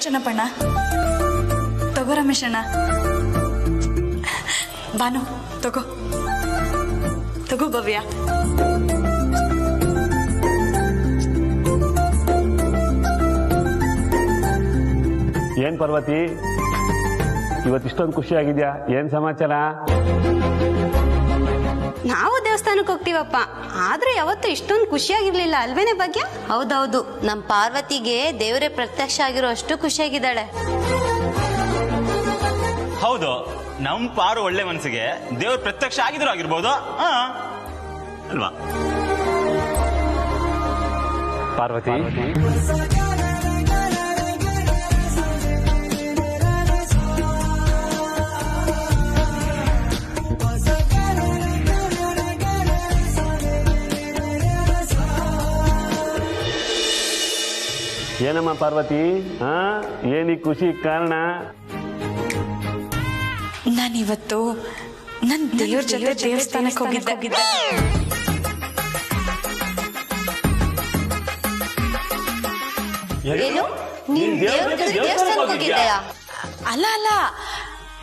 ಚನ್ನಪ್ಪಣ್ಣ, ತಗೋ ರಮೇಶಣ್ಣ. ಬಾನು ತಗೋ ತಗೋ ಭವ್ಯ. ಏನ್ ಪಾರ್ವತಿ, ಇವತ್ತಿಷ್ಟೊಂದು ಖುಷಿಯಾಗಿದ್ಯಾ? ಏನ್ ಸಮಾಚಾರ? ನಾವು ದೇವಸ್ಥಾನಕ್ಕೆ ಹೋಗ್ತೀವಪ್ಪ, ಆದ್ರೆ ಯಾವತ್ತು ಇಷ್ಟೊಂದು ಖುಷಿಯಾಗಿರ್ಲಿಲ್ಲ ಅಲ್ವೇನೆ ಭಾಗ್ಯ? ಹೌದೌದು, ನಮ್ ಪಾರ್ವತಿಗೆ ದೇವರೇ ಪ್ರತ್ಯಕ್ಷ ಆಗಿರೋ ಅಷ್ಟು ಖುಷಿಯಾಗಿದ್ದಾಳೆ. ಹೌದು, ನಮ್ ಪಾರು ಒಳ್ಳೆ ಮನಸ್ಸಿಗೆ ದೇವ್ರ ಪ್ರತ್ಯಕ್ಷ ಆಗಿದ್ರು ಆಗಿರ್ಬೋದು ಅಲ್ವಾ ಪಾರ್ವತಿ, ಏನಮ್ಮ ಪಾರ್ವತಿ, ಏನಿ ಖುಷಿ ಕಾರಣ? ನಾನಿವತ್ತು ನನ್ ದೇವ್ರ ಜೊತೆ ದೇವಸ್ಥಾನಕ್ಕೆ ಹೋಗಿದ್ದೆ. ಏನು, ನೀನ್ ದೇವ್ರ ಜೊತೆ ದೇವಸ್ಥಾನಕ್ಕೆ ಹೋಗಿದ್ದೀಯಾ? ಅಲ್ಲ ಅಲ್ಲ,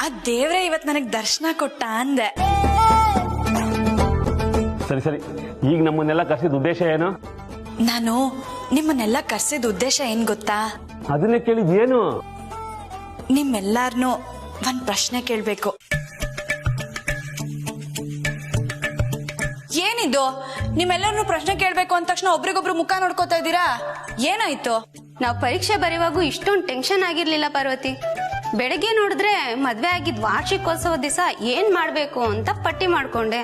ಆ ದೇವ್ರೇ ಇವತ್ ನನಗ್ ದರ್ಶನ ಕೊಟ್ಟ ಅಂದೆ. ಸರಿ ಸರಿ, ಈಗ ನಮ್ಮನ್ನೆಲ್ಲ ಕರೆಸಿದ ಉದ್ದೇಶ ಏನು? ನಾನು ನಿಮ್ಮನ್ನೆಲ್ಲ ಕರ್ಸಿದ ಉದ್ದೇಶ ಏನ್ ಗೊತ್ತಾ? ಅದನ್ನೇ ಕೇಳಿದ್ ಏನು? ನಿಮ್ಮೆಲ್ಲಾರ್ನು ಒಂದ್ ಪ್ರಶ್ನೆ ಕೇಳ್ಬೇಕು. ಏನಿದು ನಿಮ್ಮೆಲ್ಲರನ್ನು ಪ್ರಶ್ನೆ ಕೇಳ್ಬೇಕು ಅಂದ ತಕ್ಷಣ ಒಬ್ರಿಗೊಬ್ರು ಮುಖ ನೋಡ್ಕೋತಾ ಇದ್ದೀರಾ? ಏನಾಯ್ತು? ನಾವು ಪರೀಕ್ಷೆ ಬರೆಯುವಾಗ ಇಷ್ಟೊಂದು ಟೆನ್ಷನ್ ಆಗಿರ್ಲಿಲ್ಲ ಪಾರ್ವತಿ. ಬೆಳಗ್ಗೆ ನೋಡಿದ್ರೆ ಮದ್ವೆ ಆಗಿದ್ ವಾರ್ಷಿಕೋತ್ಸವ ದಿವಸ ಏನ್ ಮಾಡ್ಬೇಕು ಅಂತ ಪಟ್ಟಿ ಮಾಡ್ಕೊಂಡೆ.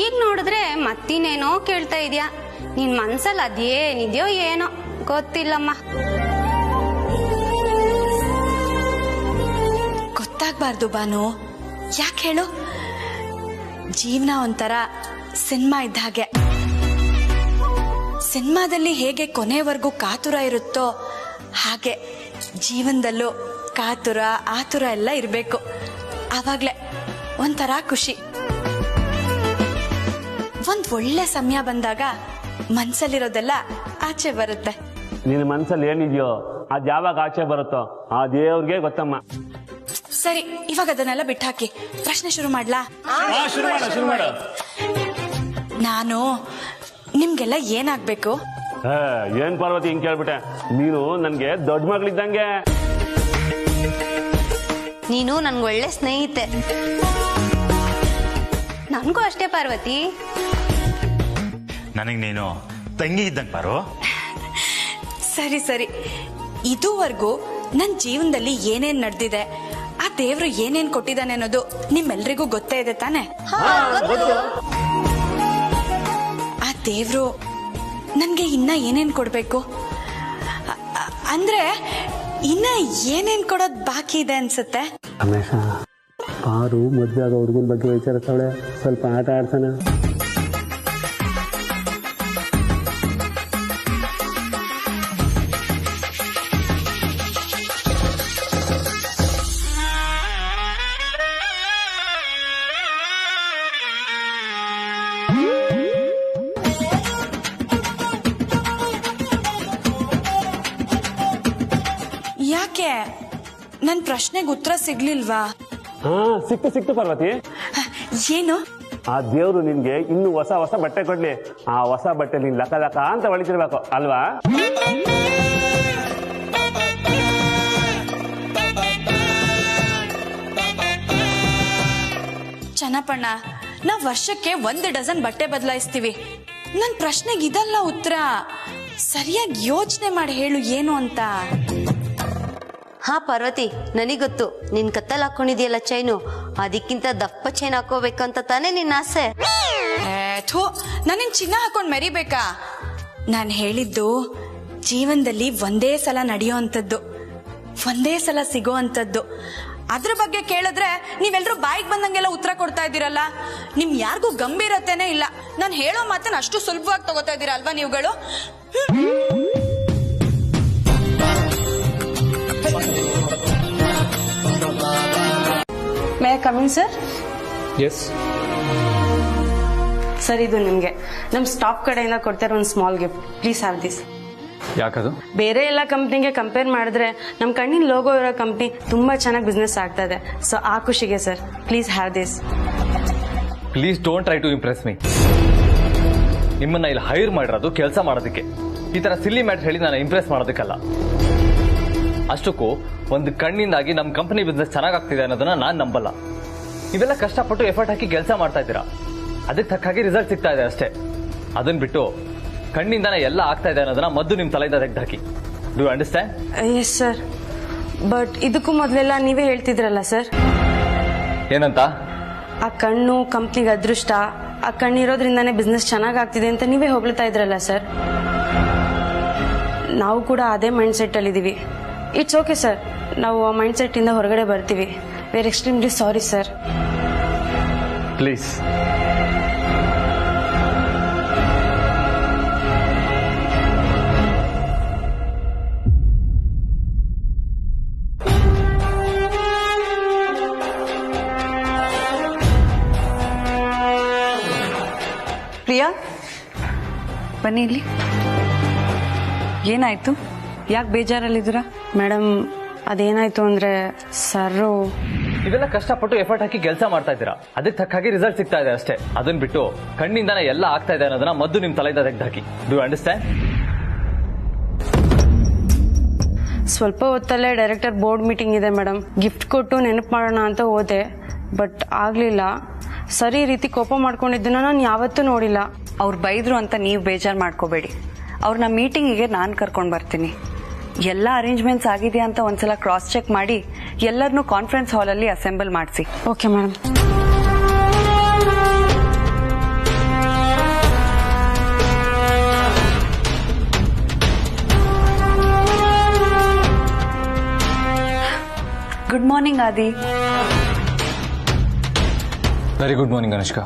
ಈಗ ನೋಡಿದ್ರೆ ಮತ್ತಿನೇನೋ ಕೇಳ್ತಾ ಇದೀಯಾ. ನಿನ್ ಮನ್ಸಲ್ಲಿ ಅದೇನಿದ್ಯೋ ಏನೋ ಗೊತ್ತಿಲ್ಲಮ್ಮ. ಗೊತ್ತಾಗ್ಬಾರ್ದು ಬಾನು, ಯಾಕೆ ಹೇಳು? ಜೀವನ ಒಂಥರ ಸಿನಿಮಾ ಇದ್ದ ಹಾಗೆ. ಸಿನಿಮಾದಲ್ಲಿ ಹೇಗೆ ಕೊನೆವರೆಗೂ ಕಾತುರ ಇರುತ್ತೋ ಹಾಗೆ ಜೀವನದಲ್ಲೂ ಕಾತುರ ಆತುರ ಎಲ್ಲ ಇರಬೇಕು. ಆವಾಗ್ಲೇ ಒಂಥರ ಖುಷಿ. ಒಂದ್ ಒಳ್ಳೆ ಸಮಯ ಬಂದಾಗ ಮನ್ಸಲ್ಲಿರೋದೆಲ್ಲ ಆಚೆ ಬರುತ್ತೆ. ನಿನ್ನ ಮನ್ಸಲ್ಲಿ ಏನಿದೆಯೋ ಅದ್ ಯಾವಾಗ ಆಚೆ ಬರುತ್ತೋ ಆ ದೇವ್ರಿಗೆ ಗೊತ್ತಮ್ಮ. ಸರಿ, ಇವಾಗ ಅದನ್ನೆಲ್ಲ ಬಿಟ್ಟಾಕಿ ಪ್ರಶ್ನೆ ಶುರು ಮಾಡ್ಲಾ? ಶುರು ಮಾಡು. ನಾನು ನಿಮ್ಗೆಲ್ಲ ಏನಾಗ್ಬೇಕು? ಏನ್ ಪಾರ್ವತಿ ಹಿಂಗ್ ಕೇಳ್ಬಿಟ್ಟೆ? ನೀನು ನನ್ಗೆ ದೊಡ್ಡ ಮಗಳಿದ್ದಂಗೆ. ನೀನು ನನ್ಗೊಳ್ಳೆ ಸ್ನೇಹಿತೆ. ನನ್ಗೂ ಅಷ್ಟೇ ಪಾರ್ವತಿ. ನನಗ್ ನೀನು ತಂಗಿ ಇದ್ದಂಗೆ ಪಾರು. ಸರಿ ಸರಿ, ಇದುವರೆಗೂ ನನ್ ಜೀವನದಲ್ಲಿ ಏನೇನ್ ನಡೆದಿದೆ, ಆ ದೇವ್ರು ಏನೇನ್ ಕೊಟ್ಟಿದ್ದಾನೆ ಅನ್ನೋದು ನಿಮ್ಮೆಲ್ರಿಗೂ ಗೊತ್ತೇ ಇದೆ ತಾನೆ? ಆ ದೇವ್ರು ನನ್ಗೆ ಇನ್ನ ಏನೇನ್ ಕೊಡ್ಬೇಕು ಅಂದ್ರೆ ಇನ್ನ ಏನೇನ್ ಕೊಡೋದ್ ಬಾಕಿ ಇದೆ ಅನ್ಸುತ್ತೆ. ರಮೇಶ, ಪಾರು ಮದ್ವೆ ಆಗೋ ಹುಡುಗನ ಬಗ್ಗೆ ವಿಚಾರಿಸ್ತಾವಳೆ, ಸ್ವಲ್ಪ ಆಟ ಆಡ್ತಾನ. ಯಾಕೆ ನನ್ ಪ್ರಶ್ನೆಗೆ ಉತ್ತರ ಸಿಗ್ಲಿಲ್ವಾ? ಸಿಕ್ತು ಪಾರ್ವತಿ. ಏನು? ಆ ದೇವ್ರು ನಿನ್ಗೆ ಇನ್ನು ಹೊಸ ಹೊಸ ಬಟ್ಟೆ ಕೊಡ್ಲಿ, ಆ ಹೊಸ ಬಟ್ಟೆ ನೀನ್ ಲಕ ಲಕ ಅಂತ ಹೊಳಿತಿರ್ಬೇಕು ಅಲ್ವಾ? ಚನ್ನಪ್ಪಣ್ಣ, ನಾವ್ ವರ್ಷಕ್ಕೆ 1 ಡಜನ್ ಬಟ್ಟೆ ಬದಲಾಯಿಸ್ತೀವಿ. ನನ್ ಪ್ರಶ್ನೆಗೆ ಇದಲ್ಲ ಉತ್ತರ. ಸರಿಯಾಗಿ ಯೋಚನೆ ಮಾಡಿ ಹೇಳು ಏನು ಅಂತ. ಹಾ ಪಾರ್ವತಿ, ನನಗೊತ್ತು. ನಿನ್ ಕತ್ತಲ್ ಹಾಕೊಂಡಿದ್ಯಲ್ಲ ಚೈನು, ಅದಕ್ಕಿಂತ ದಪ್ಪ ಚೈನ್ ಹಾಕೋಬೇಕಂತ ತಾನೇ ನಿನ್ನ ಆಸೆ. ನಾನಿನ್ ಚಿನ್ನ ಹಾಕೊಂಡ್ ಮೆರಿಬೇಕಾ? ನಾನ್ ಹೇಳಿದ್ದು ಜೀವನದಲ್ಲಿ ಒಂದೇ ಸಲ ನಡೆಯೋ ಅಂತದ್ದು, ಒಂದೇ ಸಲ ಸಿಗೋ ಅಂತದ್ದು. ಅದ್ರ ಬಗ್ಗೆ ಕೇಳಿದ್ರೆ ನೀವೆಲ್ರೂ ಬಾಯಿಗೆ ಬಂದಂಗೆಲ್ಲ ಉತ್ತರ ಕೊಡ್ತಾ ಇದ್ದೀರಲ್ಲ. ನಿಮ್ ಯಾರಿಗೂ ಗಂಭೀರತೆನೇ ಇಲ್ಲ. ನಾನು ಹೇಳೋ ಮಾತನ್ನ ಅಷ್ಟು ಸುಲಭವಾಗಿ ತಗೋತಾ ಇದ್ದೀರಾ ಅಲ್ವಾ ನೀವುಗಳು? May I come in sir? Yes sir, ಇದು ನಿಮಗೆ ನಮ್ಮ ಸ್ಟಾಫ್ ಕಡೆಯಿಂದ ಕೊಡ್ತಾರೆ ಒಂದು small gift. Please have this. ಯಾಕದು? ಬೇರೆ ಎಲ್ಲ ಕಂಪ್ನಿಗೆ ಕಂಪೇರ್ ಮಾಡಿದ್ರೆ ನಮ್ಮ ಕಣ್ಣಿನ ಲೋಗೋ ಇರೋ ಕಂಪ್ನಿ ತುಂಬ ಚೆನ್ನಾಗಿ ಬಿಸ್ನೆಸ್ ಆಗ್ತಾ ಇದೆ. ಸೊ ಆ ಖುಷಿಗೆ sir, please have this. Please don't try to impress me. ನಿಮ್ಮನ್ನ ಇಲ್ಲಿ ಹೈರ್ ಮಾಡಿರೋದು ಕೆಲಸ ಮಾಡೋದಕ್ಕೆ, ಈ ತರ ಸಿಲ್ಲಿ ಮ್ಯಾಟ್ ಹೇಳಿ ನಾನು ಇಂಪ್ರೆಸ್ ಮಾಡೋದಕ್ಕಲ್ಲ. ಅಷ್ಟಕ್ಕೂ ಒಂದು ಕಣ್ಣಿಂದಾಗಿ ನಮ್ಮ ಕಂಪನಿ ಬಿಸ್ನೆಸ್ ಚೆನ್ನಾಗಾಗ್ತಿದೆ ಅನ್ನೋದನ್ನ ನಾನು ನಂಬಲ್ಲ. ಇವೆಲ್ಲ ಕಷ್ಟಪಟ್ಟು ಎಫರ್ಟ್ ಹಾಕಿ ಕೆಲಸ ಮಾಡ್ತಾ ಇದ್ದೀರಾ, ಅದಕ್ಕೆ ತಕ್ಕ ಹಾಗೆ ರಿಸಲ್ಟ್ ಸಿಗ್ತಾ ಇದೆ ಅಷ್ಟೇ. ಅದನ್ನ ಬಿಟ್ಟು ಕಣ್ಣಿಂದಾನೆ ಎಲ್ಲ ಆಗ್ತಾ ಇದೆ ಅನ್ನೋದನ್ನ ಮದ್ದು ನಿಮ್ಮ ತಲೆಯಿಂದ ತೆಗೆದಾಕಿ. Do you understand? Yes sir, but ಇದಕ್ಕೂ ಮೊದಲೆಲ್ಲ ನೀವೇ ಹೇಳ್ತಿದ್ರಲ್ಲ ಸರ್, ಏನಂತ? ಆ ಕಣ್ಣು ಕಂಪ್ನಿಗೆ ಅದೃಷ್ಟ, ಆ ಕಣ್ಣಿರೋದ್ರಿಂದಾನೇ ಬಿಸ್ನೆಸ್ ಚೆನ್ನಾಗಾಗ್ತಿದೆ ಅಂತ ನೀವೇ ಹೊಗಳ್ತಾ ಇದ್ರಲ್ಲ ಸರ್. ನಾವು ಕೂಡ ಅದೇ ಮೈಂಡ್ ಸೆಟ್ ಅಲ್ಲಿ ಇದೀವಿ. ಇಟ್ಸ್ ಓಕೆ ಸರ್, ನಾವು ಆ ಮೈಂಡ್ ಸೆಟ್ ಇಂದ ಹೊರಗಡೆ ಬರ್ತೀವಿ. We are extremely sorry sir. Please. Priya, ಬನ್ನಿ ಇಲ್ಲಿ. ಏನಾಯ್ತು? ಯಾಕೆ ಬೇಜಾರಲ್ಲಿದ್ದೀರಾ? ಮೇಡಮ್, ಅದೇನಾಯ್ತು ಅಂದ್ರೆ ಸರ್, ಇವೆಲ್ಲ ಕಷ್ಟಪಟ್ಟು ಎಫರ್ಟ್ ಹಾಕಿ ಕೆಲಸ ಮಾಡ್ತಾ ಇದ್ದೀರಾ, ಅದಕ್ಕೆ ತಕ್ಕ ಹಾಗೆ ರಿಸಲ್ಟ್ ಸಿಗ್ತಾ ಇದೆ ಅಷ್ಟೇ. ಅದನ್ನ ಬಿಟ್ಟು ಕಣ್ಣಿಂದಾನೆ ಎಲ್ಲ ಆಗ್ತಾ ಇದೆ ಅನ್ನೋದನ್ನ ಮದ್ದು ನಿಮ್ಮ ತಲೆಯಿಂದ ತೆಗೆದಾಕಿ. Do you understand? ಸ್ವಲ್ಪ ಹೊತ್ತಲ್ಲೇ ಡೈರೆಕ್ಟರ್ ಬೋರ್ಡ್ ಮೀಟಿಂಗ್ ಇದೆ ಮೇಡಮ್. ಗಿಫ್ಟ್ ಕೊಟ್ಟು ನೆನಪು ಮಾಡೋಣ ಅಂತ ಹೋದೆ, ಬಟ್ ಆಗ್ಲಿಲ್ಲ. ಸರಿ ರೀತಿ ಕೋಪ ಮಾಡ್ಕೊಂಡಿದ್ದನ್ನ ನಾನು ಯಾವತ್ತೂ ನೋಡಿಲ್ಲ. ಅವ್ರು ಬೈದ್ರು ಅಂತ ನೀವು ಬೇಜಾರು ಮಾಡ್ಕೋಬೇಡಿ. ಅವ್ರನ್ನ ಮೀಟಿಂಗಿಗೆ ನಾನು ಕರ್ಕೊಂಡು ಬರ್ತೀನಿ. ಎಲ್ಲ ಅರೇಂಜ್ಮೆಂಟ್ಸ್ ಆಗಿದೆಯಾ ಅಂತ ಒಂದ್ಸಲ ಕ್ರಾಸ್ ಚೆಕ್ ಮಾಡಿ ಎಲ್ಲರನ್ನೂ ಕಾನ್ಫರೆನ್ಸ್ ಹಾಲಲ್ಲಿ ಅಸೆಂಬಲ್ ಮಾಡಿಸಿ. Okay madam. Good morning Adi. Very good morning Anushka.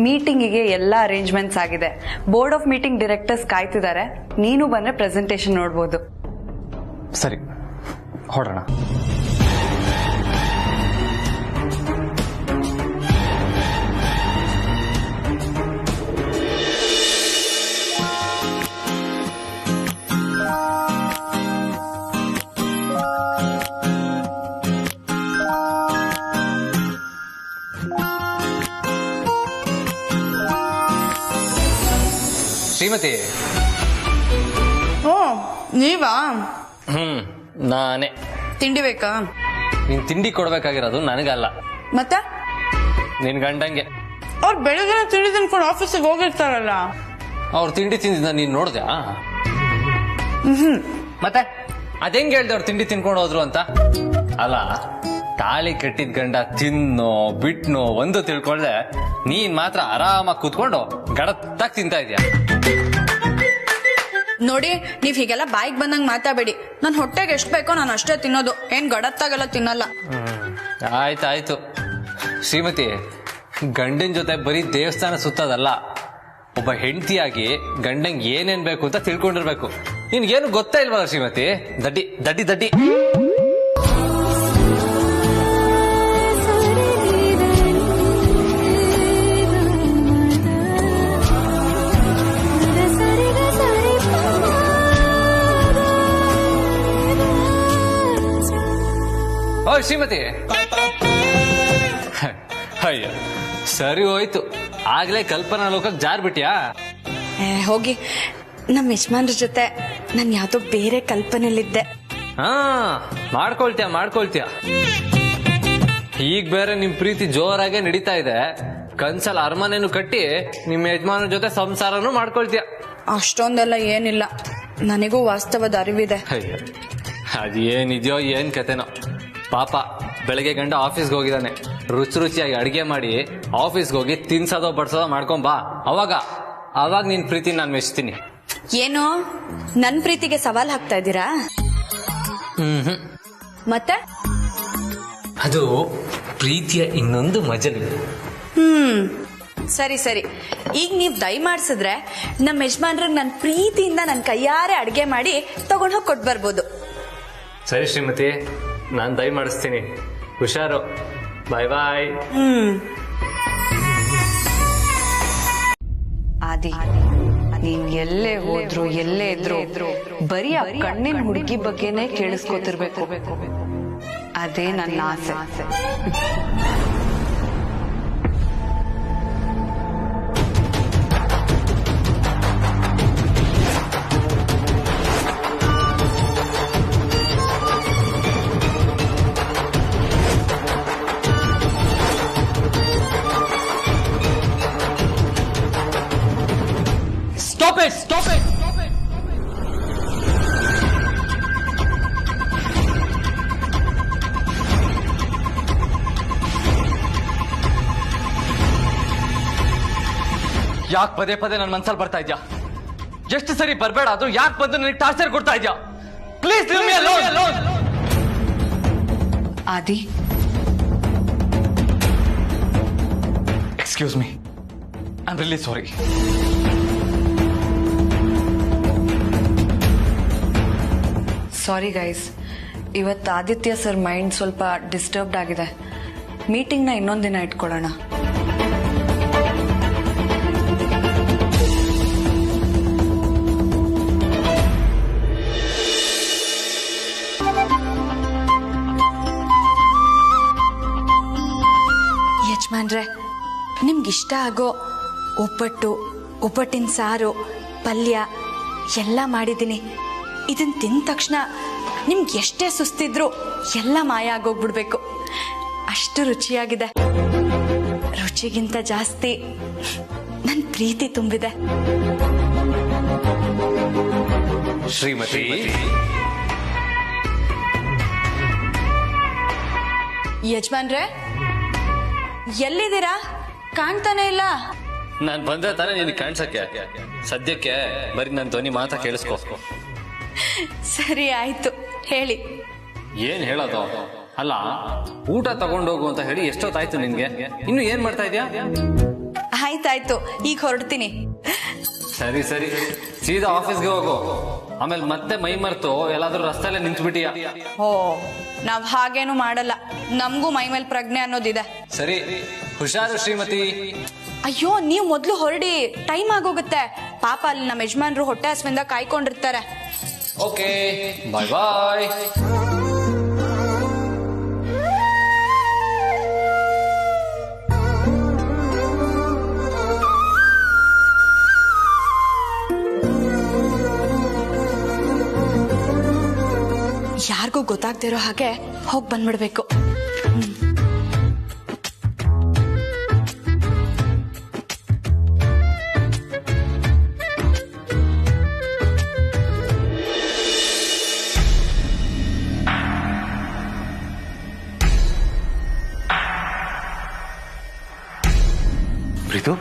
ಮೀಟಿಂಗಿಗೆ ಎಲ್ಲ ಅರೇಂಜ್ಮೆಂಟ್ಸ್ ಆಗಿದೆ. ಬೋರ್ಡ್ ಆಫ್ ಮೀಟಿಂಗ್ ಡೈರೆಕ್ಟರ್ಸ್ ಕಾಯ್ತಿದ್ದಾರೆ. ನೀನು ಬಂದ್ರೆ ಪ್ರೆಸೆಂಟೇಷನ್ ನೋಡ್ಬೋದು. ಸರಿ, ಹೊರಡೋಣ. ಶ್ರೀಮತಿ. ಓ, ನೀವಾ? ನಾನೇ. ತಿಂಡಿ ಬೇಕಾ? ನೀನ್ ತಿಂಡಿ ಕೊಡ್ಬೇಕಾಗಿರೋದು ನನಗಲ್ಲ, ಮತ್ತೆ ನಿನ್ ಗಂಡಂಗೆ. ಅವ್ರು ಬೆಳಗ್ಗೆ ತಿಂಡಿ ತಿನ್ಕೊಂಡು ಆಫೀಸಿಗೆ ಹೋಗಿರ್ತಾರಲ್ಲ. ಅವ್ರು ತಿಂಡಿ ತಿಂದಿದ್ದ ನೀನ್ ನೋಡ್ದ್ಯಾ? ಮತ್ತೆ ಅದೆಂಗ್ ಹೇಳ್ದೆ ಅವ್ರು ತಿಂಡಿ ತಿನ್ಕೊಂಡು ಹೋದ್ರು ಅಂತ? ಅಲ್ಲ, ತಾಳಿ ಕಟ್ಟಿದ ಗಂಡ ತಿನ್ನೋ ಬಿಟ್ನೋ ಒಂದು ತಿಳ್ಕೊಳ್ದೆ ನೀನ್ ಮಾತ್ರ ಆರಾಮಾಗಿ ಕೂತ್ಕೊಂಡು ಗಡತ್ತಾಗಿ ತಿಂತಾ ಇದೀಯ. ನೋಡಿ, ನೀವ್ ಹೀಗೆಲ್ಲ ಬಾಯಿಗೆ ಬಂದಂಗ್ ಮಾತಾಬೇಡಿ. ನನ್ ಹೊಟ್ಟೆಗೆ ಎಷ್ಟು ಬೇಕೋ ನಾನು ಅಷ್ಟೇ ತಿನ್ನೋದು, ಏನ್ ಗಡತ್ತಾಗೆಲ್ಲ ತಿನ್ನಲ್ಲ. ಆಯ್ತಾಯ್ತು ಶ್ರೀಮತಿ, ಗಂಡನ ಜೊತೆ ಬರೀ ದೇವಸ್ಥಾನ ಸುತ್ತದಲ್ಲ, ಒಬ್ಬ ಹೆಂಡತಿಯಾಗಿ ಗಂಡಂಗೆ ಏನೇನ್ ಬೇಕು ಅಂತ ತಿಳ್ಕೊಂಡಿರ್ಬೇಕು. ನಿನ್ಗೇನು ಗೊತ್ತಾ ಇಲ್ವಲ್ಲ ಶ್ರೀಮತಿ? ದಡ್ಡಿ ದಡ್ಡಿ ದಡ್ಡಿ. ಓ ಶ್ರೀಮತಿ, ಅಯ್ಯ ಸರಿ ಹೋಯ್ತು, ಆಗ್ಲೇ ಕಲ್ಪನಾ ಲೋಕಕ್ಕೆ ಜಾರ್ಬಿಟ್ಯಾ? ಹೋಗಿ, ನಮ್ಮ ಯಜಮಾನ್ರ ಜೊತೆ ನಾನು ಯಾವ್ದೋ ಬೇರೆ ಕಲ್ಪನೆಯಲ್ಲಿದ್ದೆ. ಹಾ, ಮಾಡ್ಕೊಳ್ತೀಯ. ಈಗ ಬೇರೆ ನಿಮ್ ಪ್ರೀತಿ ಜೋರಾಗೆ ನಡೀತಾ ಇದೆ. ಕನ್ಸಲ್ ಅರಮನೆನು ಕಟ್ಟಿ ನಿಮ್ ಯಜಮಾನ ಜೊತೆ ಸಂಸಾರನು ಮಾಡ್ಕೊಳ್ತೀಯ. ಅಷ್ಟೊಂದೆಲ್ಲ ಏನಿಲ್ಲ, ನನಗೂ ವಾಸ್ತವದ ಅರಿವಿದೆ. ಅಯ್ಯ, ಅದೇನಿದ್ಯೋ ಏನ್ ಕತೆನೋ. ಪಾಪ ಬೆಳಗ್ಗೆ ಗಂಡ ಆಫೀಸ್ಗೆ ಹೋಗಿದ್ದಾನೆ, ರುಚಿಯಾಗಿ ಅಡಿಗೆ ಮಾಡಿ ಆಫೀಸ್ಗೆ ಹೋಗಿ ತಿನ್ಸೋದೋ ಬಡ್ಸೋದೋ ಮಾಡ್ಕೊಂಬಾ. ಅವಾಗ ನಿನ್ ಪ್ರೀತಿ ನಾನು ಮೆಚ್ತೀನಿ. ಏನು, ನನ್ ಪ್ರೀತಿಗೆ ಸವಾಲ್ ಹಾಕ್ತಾ ಇದ್ದೀರಾ? ಮತ್ತೆ ಅದು ಪ್ರೀತಿಯ ಇನ್ನೊಂದು ಮಜಲು. ಸರಿ, ಈಗ ನೀವ್ ದಯ ಮಾಡ್ಸಿದ್ರೆ ನಮ್ಮ ಯಜಮಾನ್ರಿಗೆ ನನ್ ಪ್ರೀತಿಯಿಂದ ನನ್ ಕೈಯಾರೆ ಅಡ್ಗೆ ಮಾಡಿ ತಗೊಂಡ್ ಹೋಗಿ ಕೊಟ್ಟು ಬರ್ಬೋದು. ಸರಿ ಶ್ರೀಮತಿ, ನಾನ್ ದಯ ಮಾಡಿಸ್ತೀನಿ. ಹುಷಾರು. ಬಾಯ್ ಬಾಯ್. ಆದಿ, ನೀನ್ ಎಲ್ಲೇ ಹೋದ್ರು ಎಲ್ಲೇ ಇದ್ರು ಬರೀ ಆ ಕಣ್ಣಿನ ಹುಡುಗಿ ಬಗ್ಗೆನೇ ಕೇಳಿಸ್ಕೊತಿರ್ಬೇಕು. ಅದೇ ನನ್ನ ಆಸೆ. Stop it! Stop it! ಯಾಕೆ ಪದೇ ಪದೇ ನನ್ನ ಮನ್ಸಲ್ಲಿ ಬರ್ತಾ ಇದ್ಯಾ? ಎಷ್ಟು ಸರಿ ಬರಬೇಡ ಅದು ಯಾಕೆ ಬಂದು ನನಗೆ ಟಾರ್ಚರ್ ಕೊಡ್ತಾ ಇದ್ಯಾ? Please leave me alone. Adi, excuse me, I am really sorry. Sorry guys, ಇವತ್ತು ಆದಿತ್ಯ ಸರ್ ಮೈಂಡ್ ಸ್ವಲ್ಪ ಡಿಸ್ಟರ್ಬ್ಡ್ ಆಗಿದೆ. ಮೀಟಿಂಗ್ನ ಇನ್ನೊಂದಿನ ಇಟ್ಕೊಳ್ಳೋಣ. ಯಜಮಾನ್ರೆ, ನಿಮ್ಗಿಷ್ಟ ಆಗೋ ಒಬ್ಬಟ್ಟಿನ ಸಾರು, ಪಲ್ಯ ಎಲ್ಲ ಮಾಡಿದ್ದೀನಿ. ಇದನ್ನ ತಿಂದ ತಕ್ಷಣ ನಿಮ್ಗೆ ಎಷ್ಟೇ ಸುಸ್ತಿದ್ರು ಎಲ್ಲ ಮಾಯ ಆಗೋಗ್ಬಿಡ್ಬೇಕು. ಅಷ್ಟು ರುಚಿಯಾಗಿದೆ. ರುಚಿಗಿಂತ ಜಾಸ್ತಿ ನನ್ನ ಪ್ರೀತಿ ತುಂಬಿದೆ. ಶ್ರೀಮತಿ, ಯಜಮಾನ್ರೆ, ಎಲ್ಲಿದ್ದೀರಾ? ಕಾಣ್ತಾನೆ ಇಲ್ಲ. ನಾನು ಬಂದ್ರೆ ತಾನೇ ನಿನಗೆ ಕಾಣಿಸಕ್ಕೆ. ಸದ್ಯಕ್ಕೆ ಬರೀ ನನ್ನ ಧ್ವನಿ ಮಾತ್ರ ಕೇಳಿಸ್ಕೊ. ಸರಿ, ಆಯ್ತು, ಹೇಳಿ. ಏನ್ ಹೇಳೋದು? ಅಲ್ಲ, ಊಟ ತಗೊಂಡೋಗು ಅಂತ ಹೇಳಿ ಎಷ್ಟೊತ್ತಾಯ್ತು ನಿನ್ಗೆ? ಇನ್ನು ಏನ್ ಮಾಡ್ತಾ ಇದ್ಯಾ? ಆಯ್ತಾಯ್ತು, ಈಗ ಹೊರಡ್ತೀನಿ. ಸರಿ ಸರಿ, ಸೀದಾ ಆಫೀಸ್ಗೆ ಹೋಗು. ಆಮೇಲೆ ಮತ್ತೆ ಮೈ ಮರ್ತು ಎಲ್ಲಾದ್ರೂ ರಸ್ತೆಯಲ್ಲೇ ನಿಂತ್ಬಿಟ್ಟಿಯಾ? ಓ, ನಾವ್ ಹಾಗೇನು ಮಾಡಲ್ಲ. ನಮಗೂ ಮೈ ಮೇಲೆ ಪ್ರಜ್ಞೆ ಅನ್ನೋದಿದೆ. ಸರಿ, ಹುಷಾರು ಶ್ರೀಮತಿ. ಅಯ್ಯೋ, ನೀವು ಮೊದ್ಲು ಹೊರಡಿ, ಟೈಮ್ ಆಗೋಗುತ್ತೆ. ಪಾಪ ಅಲ್ಲಿ ನಮ್ಮ ಯಜಮಾನ್ರು ಹೊಟ್ಟೆ ಹಸ್ವಿಂದ ಕಾಯ್ಕೊಂಡಿರ್ತಾರೆ. ಓಕೆ, ಬಾಯ್ ಬಾಯ್. ಯಾರಿಗೂ ಗೊತ್ತಾಗ್ದಿರೋ ಹಾಗೆ ಹೋಗಿ ಬಂದ್ಬಿಡ್ಬೇಕು. ಪ್ರೀತು,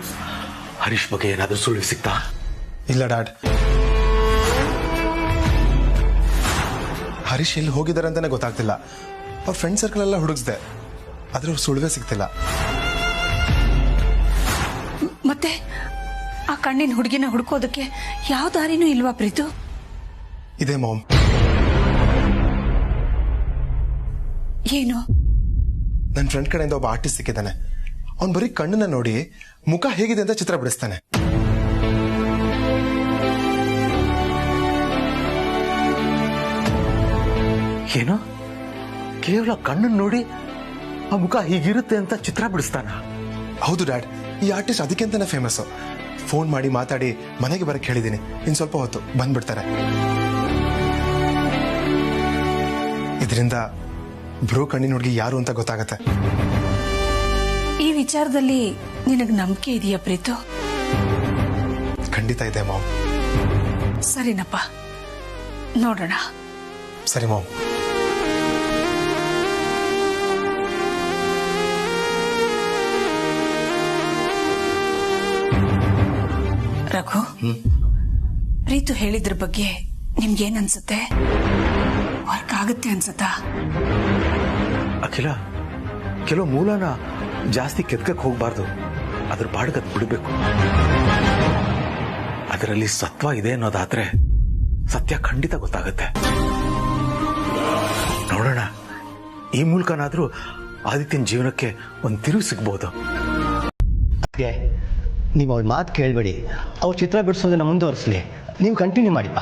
ಹರೀಶ್ ಬಗ್ಗೆ ಏನಾದ್ರೂ ಸುಳ್ಳು ಸಿಗ್ತಾ? ಇಲ್ಲ ಡ್ಯಾಡ್, ಹರೀಶ್ ಎಲ್ಲಿ ಹೋಗಿದ್ದಾರೆ ಅಂತಾನೆ ಗೊತ್ತಾಗ್ತಿಲ್ಲ. ಅವ್ರ ಫ್ರೆಂಡ್ ಸರ್ಕಲ್ ಎಲ್ಲ ಹುಡುಕ್ಸ್ದೆ, ಆದ್ರೆ ಅವ್ರು ಸುಳ್ಳುವೇ ಸಿಗ್ತಿಲ್ಲ. ಮತ್ತೆ ಆ ಕಣ್ಣಿನ ಹುಡುಗಿನ ಹುಡುಕೋದಕ್ಕೆ ಯಾವ ದಾರಿನೂ ಇಲ್ವಾ ಪ್ರೀತು? ಇದೇ ಮಾಮ್. ಏನು? ನನ್ನ ಫ್ರೆಂಡ್ ಕಡೆಯಿಂದ ಒಬ್ಬ ಆರ್ಟಿಸ್ಟ್ ಸಿಕ್ಕಿದ್ದಾನೆ. ಅವ್ನು ಬರೀ ಕಣ್ಣನ್ನ ನೋಡಿ ಮುಖ ಹೇಗಿದೆ ಅಂತ ಚಿತ್ರ ಬಿಡಿಸ್ತಾನೆ. ಏನು? ಕೇವಲ ಕಣ್ಣನ್ನು ನೋಡಿ ಆ ಮುಖ ಹೀಗಿರುತ್ತೆ ಅಂತ ಚಿತ್ರ ಬಿಡಿಸ್ತಾನ? ಹೌದು ಡ್ಯಾಡ್, ಈ ಆರ್ಟಿಸ್ಟ್ ಅದಕ್ಕೆ ಅಂತಾನೆ ಫೇಮಸ್. ಫೋನ್ ಮಾಡಿ ಮಾತಾಡಿ ಮನೆಗೆ ಬರಕ್ಕೆ ಹೇಳಿದ್ದೀನಿ. ಇನ್ ಸ್ವಲ್ಪ ಹೊತ್ತು ಬಂದ್ಬಿಡ್ತಾರೆ. ಇದರಿಂದ ಬ್ರೋ ಕಣ್ಣಿನ ಹುಡುಗಿ ಯಾರು ಅಂತ ಗೊತ್ತಾಗತ್ತೆ. ಈ ವಿಚಾರದಲ್ಲಿ ನಿನಗೆ ನಂಬಿಕೆ ಇದೆಯಾ ಪ್ರೀತು? ಖಂಡಿತ ಇದೆ ಮಾಮ್. ಸರಿನಪ್ಪ, ನೋಡೋಣ. ಸರಿ ಮಾಮ್. ರಘು, ಪ್ರೀತು ಹೇಳಿದ್ರ ಬಗ್ಗೆ ನಿಮ್ಗೇನ್ ಅನ್ಸುತ್ತೆ? ವರ್ಕ್ ಆಗುತ್ತೆ ಅನ್ಸುತ್ತಾ? ಅಖಿಲ, ಕೆಲವು ಮೂಲನ ಜಾಸ್ತಿ ಕೆದ್ಕಕ್ಕೆ ಹೋಗ್ಬಾರ್ದು. ಅದ್ರ ಬಾಡ್ಗದ್ ಬಿಡಬೇಕು. ಅದರಲ್ಲಿ ಸತ್ವ ಇದೆ ಅನ್ನೋದಾದ್ರೆ ಸತ್ಯ ಖಂಡಿತ ಗೊತ್ತಾಗುತ್ತೆ. ನೋಡೋಣ, ಈ ಮೂಲಕನಾದ್ರೂ ಆದಿತ್ಯನ ಜೀವನಕ್ಕೆ ಒಂದು ತಿರುವು ಸಿಗ್ಬೋದು. ನೀವು ಅವ್ರ ಮಾತು ಕೇಳಬೇಡಿ. ಅವ್ರು ಚಿತ್ರ ಬಿಡಿಸೋದನ್ನ ಮುಂದುವರಿಸಲಿ, ನೀವು ಕಂಟಿನ್ಯೂ ಮಾಡಿಪ್ಪ.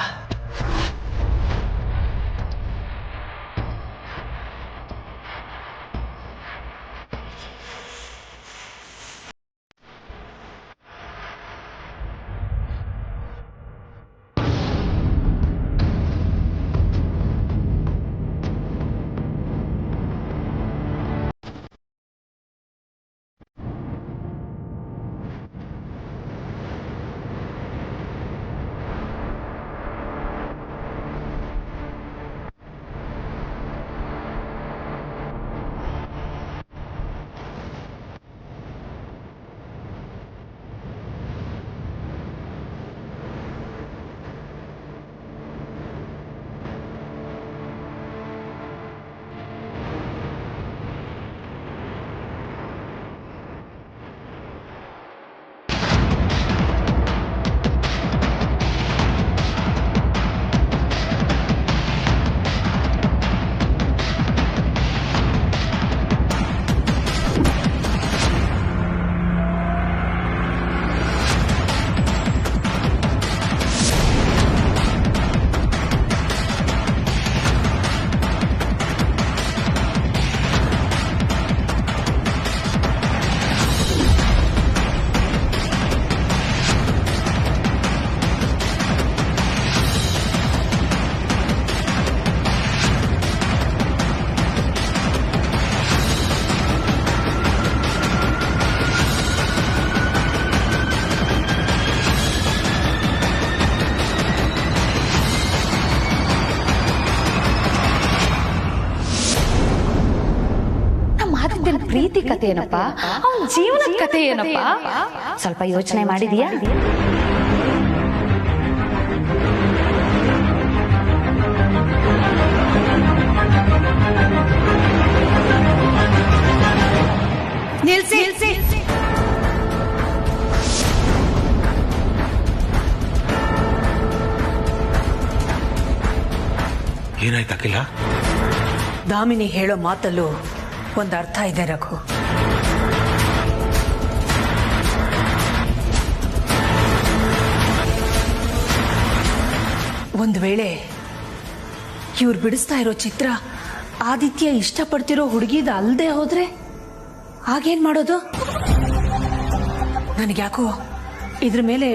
ಪ್ರೀತಿ ಕಥೆ ಏನಪ್ಪ, ಅವನ ಜೀವನದ ಕಥೆ ಏನಪ್ಪ, ಸ್ವಲ್ಪ ಯೋಚನೆ ಮಾಡಿದ್ಯಾ? ನಿಲ್ಸಿ. ಏನಾಯ್ತು ಅಖಿಲ? ದಾಮಿನಿ ಹೇಳೋ ಮಾತಲ್ಲೂ ಒಂದು ಅರ್ಥ ಇದೆ ರಘು. ಒಂದು ವೇಳೆ ಇವ್ರು ಬಿಡಿಸ್ತಾ ಇರೋ ಚಿತ್ರ ಆದಿತ್ಯ ಇಷ್ಟಪಡ್ತಿರೋ ಹುಡುಗಿದ ಅಲ್ಲದೆ ಹೋದ್ರೆ ಆಗೇನ್ ಮಾಡೋದು? ನನಗ್ಯಾಕೋ ಇದ್ರ ಮೇಲೆ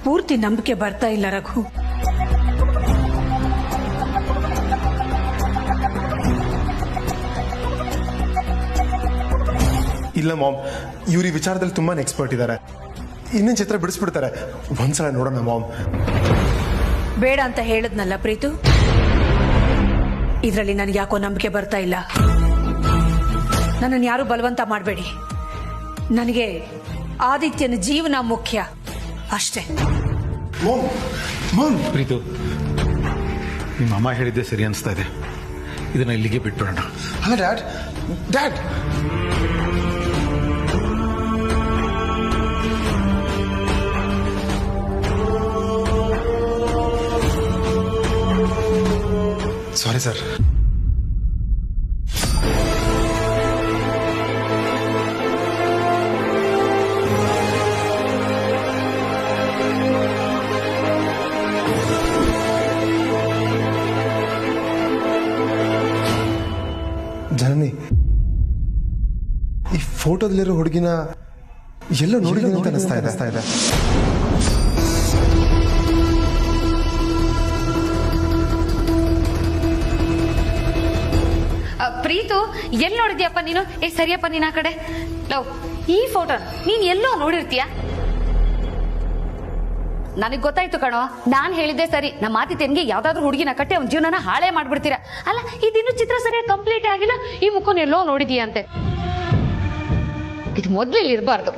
ಪೂರ್ತಿ ನಂಬಿಕೆ ಬರ್ತಾ ಇಲ್ಲ ರಘು. ಇಲ್ಲ ಮಾಮ್, ಇವ್ರ ಈ ವಿಚಾರದಲ್ಲಿ ತುಂಬಾನೇ ಎಕ್ಸ್ಪರ್ಟ್ ಇದ್ದಾರೆ. ಇನ್ನೊಂದು ಚಿತ್ರ ಬಿಡಿಸ್ಬಿಡ್ತಾರೆ. ಒಂದ್ಸಲ ನೋಡೋಣ ಮಾಮ್. ಬೇಡ ಅಂತ ಹೇಳದ್ನಲ್ಲ ಪ್ರೀತು, ಇದರಲ್ಲಿ ನನಗೆ ಯಾಕೋ ನಂಬಿಕೆ ಬರ್ತಾ ಇಲ್ಲ. ನನ್ನನ್ನು ಯಾರು ಬಲವಂತ ಮಾಡಬೇಡಿ. ನನಗೆ ಆದಿತ್ಯನ ಜೀವನ ಮುಖ್ಯ ಅಷ್ಟೇ. ಪ್ರೀತು, ನಿಮ್ಮ ಅಮ್ಮ ಹೇಳಿದ್ದೆ ಸರಿ ಅನಿಸ್ತಾ ಇದೆ. ಇದನ್ನ ಇಲ್ಲಿಗೆ ಬಿಟ್ಬಿಡೋಣ. ಅಲ್ಲ ಡ್ಯಾಡ್, ಡ್ಯಾಡ್ ಸಾರಿ ಸರ್. ಜನನಿ, ಈ ಫೋಟೋದಲ್ಲಿರೋ ಹುಡುಗಿನ ಎಲ್ಲೋ ನೋಡಿದ್ದೀನಿ ಅಂತ ಅನಿಸ್ತಾ ಇದೆ. ಪ್ರೀತು, ಎಲ್ಲಿ ನೋಡಿದ್ಯಪ್ಪ ನೀನು? ಸರಿಯಪ್ಪ ನೀನ್ ಆ ಕಡೆ. ಲವ್, ಈ ಫೋಟೋ ನೀನ್ ಎಲ್ಲೋ ನೋಡಿರ್ತೀಯ. ನನಗ್ ಗೊತ್ತಾಯ್ತು ಕಣೋ, ನಾನ್ ಹೇಳಿದ್ದೆ ಸರಿ. ನಮ್ಮ ಆದಿತ್ಯನ್ಗೆ ಯಾವ್ದಾದ್ರು ಹುಡುಗಿನ ಕಟ್ಟಿ ಅವ್ನ ಜೀವನನ ಹಾಳೆ ಮಾಡ್ಬಿಡ್ತೀರಾ. ಅಲ್ಲ, ಇದಿನ್ನು ಚಿತ್ರ ಸರಿಯಾಗಿ ಕಂಪ್ಲೀಟ್ ಆಗಿಲ್ಲ, ಈ ಮುಖನ ಎಲ್ಲೋ ನೋಡಿದೀಯ ಅಂತೆ. ಇದು ಮೊದ್ಲು ಇಲ್ಲಿ ಇರಬಾರ್ದು.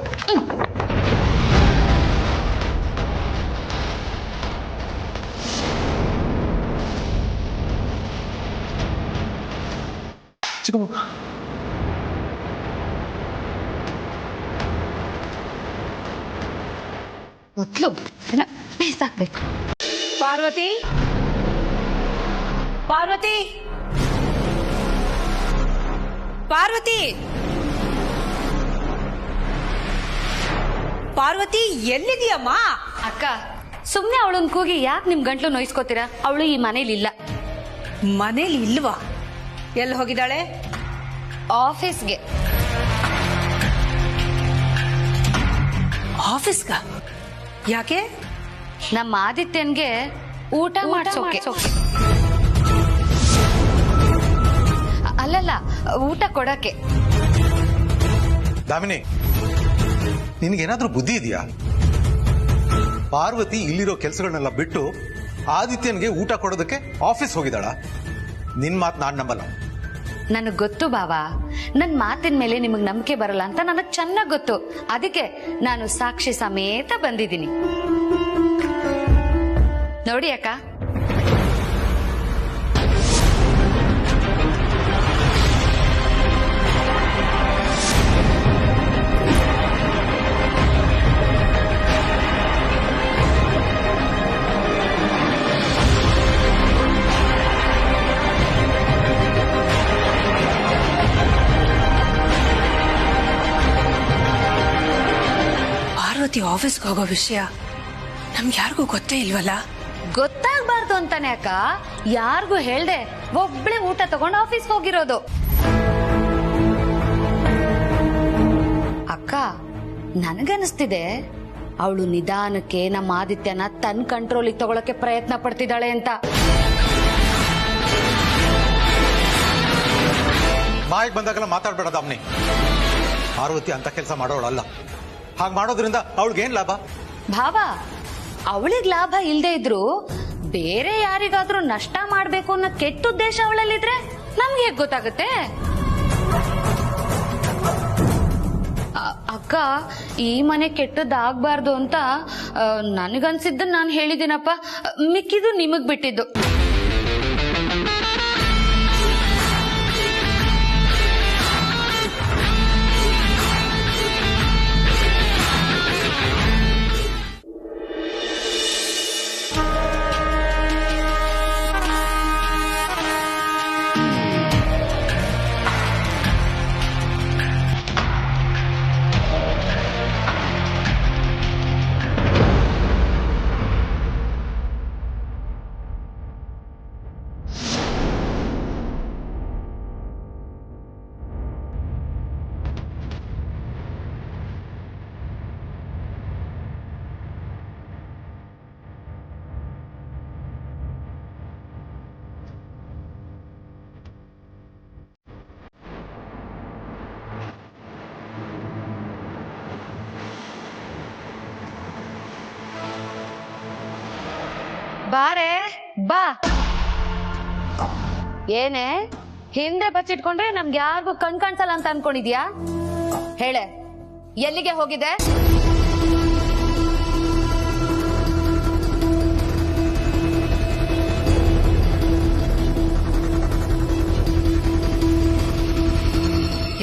ಮೊದ್ಲು ಬೇಸಾಕ್ಬೇಕು. ಪಾರ್ವತಿ, ಪಾರ್ವತಿ, ಪಾರ್ವತಿ, ಪಾರ್ವತಿ ಎಲ್ಲಿದೀಯಮ್ಮ? ಅಕ್ಕ ಸುಮ್ನೆ ಅವಳನ್ ಕೂಗಿ ಯಾಕೆ ನಿಮ್ ಗಂಟ್ಲು ನೋಯಿಸ್ಕೋತೀರಾ? ಅವಳು ಈ ಮನೇಲಿ ಇಲ್ಲ. ಮನೇಲಿ ಇಲ್ವಾ? ಎಲ್ಲಿ ಹೋಗಿದ್ದಾಳೆ? ಆಫೀಸ್ಗೆ. ಆಫೀಸ್ಗ? ಯಾಕೆ? ನಮ್ಮ ಆದಿತ್ಯನ್ಗೆ ಊಟ ಮಾಡ್ಸೋಕೆ. ಅಲ್ಲಲ್ಲ, ಊಟ ಕೊಡಕ್ಕೆ. ದಾಮಿನಿ, ನಿನಗೇನಾದ್ರೂ ಬುದ್ಧಿ ಇದೆಯಾ? ಪಾರ್ವತಿ ಇಲ್ಲಿರೋ ಕೆಲಸಗಳನ್ನೆಲ್ಲ ಬಿಟ್ಟು ಆದಿತ್ಯನ್ಗೆ ಊಟ ಕೊಡೋದಕ್ಕೆ ಆಫೀಸ್ ಹೋಗಿದ್ದಾಳ? ನಿನ್ ಮಾತು ನಾನ್ ನಂಬಲ್ಲ. ನನಗ್ ಗೊತ್ತು ಬಾವಾ, ನನ್ ಮಾತಿನ ಮೇಲೆ ನಿಮಗ್ ನಂಬಿಕೆ ಬರಲ್ಲ ಅಂತ ನನಗ್ ಚೆನ್ನಾಗ್ ಗೊತ್ತು. ಅದಕ್ಕೆ ನಾನು ಸಾಕ್ಷಿ ಸಮೇತ ಬಂದಿದ್ದೀನಿ. ನೋಡಿ ಅಕ್ಕ, ಪಾರ್ವತಿ ಆಫೀಸ್ಗೆ ಹೋಗೋ ವಿಷಯ ನಮ್ಗೆ ಯಾರಿಗೂ ಗೊತ್ತೇ ಇಲ್ವಲ್ಲ? ಗೊತ್ತಾಗ್ಬಾರ್ದು ಅಂತಾನೆ ಅಕ್ಕ ಯಾರಿಗೂ ಹೇಳ್ದೆ ಒಬ್ಳೆ ಊಟ ತಗೊಂಡು ಆಫೀಸ್ಗೆ ಹೋಗಿರೋದು. ಅಕ್ಕ ನನಗನ್ನಿಸ್ತಿದೆ ಅವಳು ನಿಧಾನಕ್ಕೆ ನಮ್ಮ ಆದಿತ್ಯನ ತನ್ನ ಕಂಟ್ರೋಲಿಗೆ ತಗೊಳಕ್ಕೆ ಪ್ರಯತ್ನ ಪಡ್ತಿದ್ದಾಳೆ ಅಂತ. ಬಾಯಿಗೆ ಬಂದಾಗೆಲ್ಲ ಮಾತಾಡ್ಬೇಡ ದಾಮಿನಿ. ಪಾರ್ವತಿ ಅಂತ ಕೆಲಸ ಮಾಡೋಳಲ್ಲ. ಹಾಗೆ ಮಾಡೋದ್ರಿಂದ ಅವಳಿಗೇನ್ ಲಾಭ? ಭಾವ, ಅವಳಿಗೆ ಲಾಭ ಇಲ್ದೇ ಇದ್ರು ಬೇರೆ ಯಾರಿಗಾದ್ರೂ ನಷ್ಟ ಮಾಡ್ಬೇಕು ಅನ್ನೋ ಕೆಟ್ಟ ಉದ್ದೇಶ ಅವಳಲ್ಲಿದ್ರೆ ನಮ್ಗೆ ಹೇಗ್ ಗೊತ್ತಾಗುತ್ತೆ? ಅಕ್ಕ ಈ ಮನೆ ಕೆಟ್ಟದ್ದಾಗಬಾರ್ದು ಅಂತ ನನಗನ್ಸಿದ್ದನ್ನ ನಾನು ಹೇಳಿದ್ದೀನಪ್ಪ. ಮಿಕ್ಕಿದು ನಿಮಗ್ ಬಿಟ್ಟಿದ್ದು. ಬಾರೆ ಬಾ. ಏನೇ ಹಿಂದೆ ಬಚ್ಚಿಟ್ಕೊಂಡ್ರೆ ನಮ್ಗೆ ಯಾರಿಗೂ ಕಾಣಿಸಲ್ಲ ಅಂತ ಅನ್ಕೊಂಡಿದ್ಯಾ? ಹೇಳೆ, ಎಲ್ಲಿಗೆ ಹೋಗಿದೆ?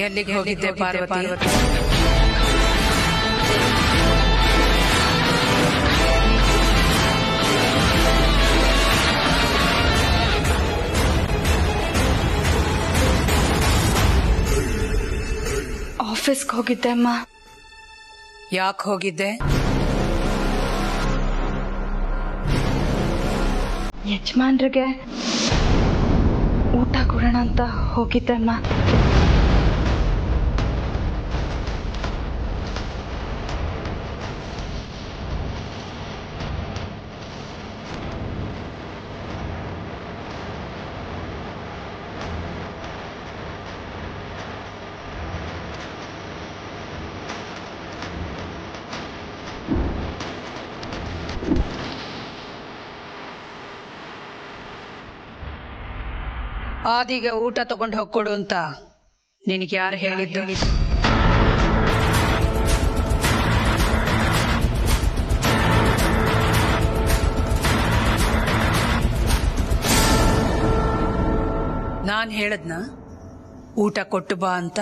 ಎಲ್ಲಿಗೆ ಹೋಗಿದ್ದೆ ಪಾರ್ವತಿ? ಆಫೀಸ್ಗೆ ಹೋಗಿದ್ದೆ ಅಮ್ಮ. ಯಾಕೆ ಹೋಗಿದ್ದೆ? ಯಜಮಾನ್ರಿಗೆ ಊಟ ಕೊಡೋಣ ಅಂತ ಹೋಗಿದ್ದೆ ಅಮ್ಮ. ಆದಿಗೆ ಊಟ ತಗೊಂಡು ಹೋಗ್ಕೊಡು ಅಂತ ನಿನಗೆ ಯಾರು ಹೇಳಿದ್ದು? ನಾನ್ ಹೇಳದ್ನ ಊಟ ಕೊಟ್ಟು ಬಾ ಅಂತ?